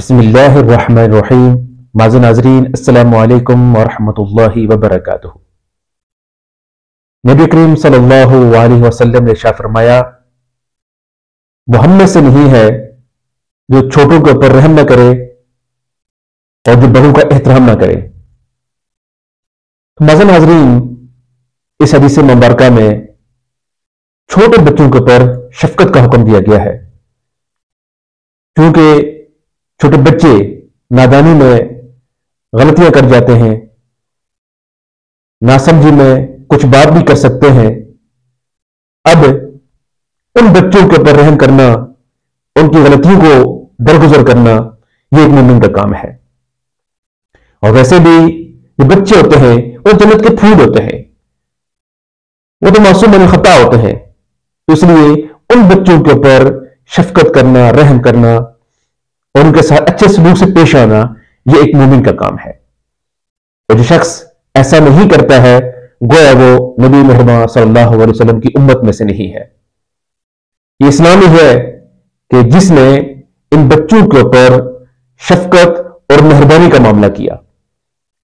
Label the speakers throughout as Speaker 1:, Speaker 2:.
Speaker 1: बिस्मिल्लाहिर्रहमानिर्रहीम। माज़ नाज़रीन, अस्सलामु अलैकुम वरहमतुल्लाहि वबरकातुहू। नबी करीम सल्लल्लाहु अलैहि वसल्लम ने इरशाद फरमाया, वो हम में से नहीं है जो छोटों के ऊपर रहम न करे और जो बड़ों का एहतराम न करे। माज़ नाज़रीन, इस हदीस मुबारका में छोटे बच्चों के ऊपर शफकत का हुक्म दिया गया है, क्योंकि छोटे बच्चे नादानी में गलतियां कर जाते हैं, नासमझी में कुछ बात भी कर सकते हैं। अब उन बच्चों के ऊपर रहम करना, उनकी गलतियों को दरगुजर करना, यह एक मोमिन का काम है। और वैसे भी जो बच्चे होते हैं वो जन्नत के फूल होते हैं, वो तो मासूम अल खता होते हैं। तो इसलिए उन बच्चों के ऊपर शफकत करना, रहम करना और उनके साथ अच्छे सलूक से पेश आना, यह एक मोमिन का काम है। और जो शख्स ऐसा नहीं करता है, गोया वो नबी मुहम्मद सल्लल्लाहु अलैहि वसल्लम की उम्मत में से नहीं है। ये इस्लामी है कि जिसने इन बच्चों के ऊपर शफकत और मेहरबानी का मामला किया,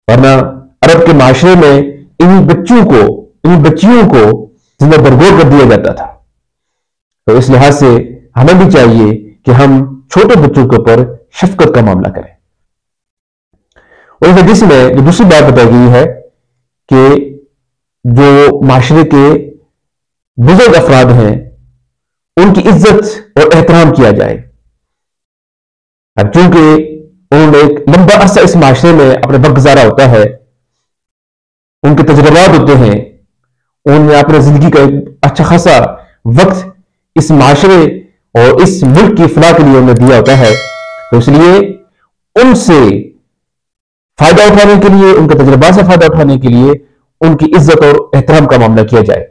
Speaker 1: वरना अरब के माशरे में इन बच्चियों को जिंदा बरगोर कर दिया जाता था। तो इस लिहाज से हमें भी चाहिए कि हम छोटे बच्चों के ऊपर शफकत का मामला करें। और इस हदीस में जो दूसरी बात बताई गई है कि जो माशरे के बुजुर्ग अफराद हैं उनकी इज्जत और एहतराम किया जाए। अब चूंकि उन्होंने एक लंबा अरसा इस माशरे में अपने वक्त गुजारा होता है, उनके तजुर्बात होते हैं, उन्होंने अपने जिंदगी का एक अच्छा खासा वक्त इस माशरे और इस मुल्क की फलाह के लिए उन्हें दिया होता है। तो इसलिए उनसे फायदा उठाने के लिए, उनके तजुर्बा से फायदा उठाने के लिए उनकी इज्जत और एहतराम का मामला किया जाए।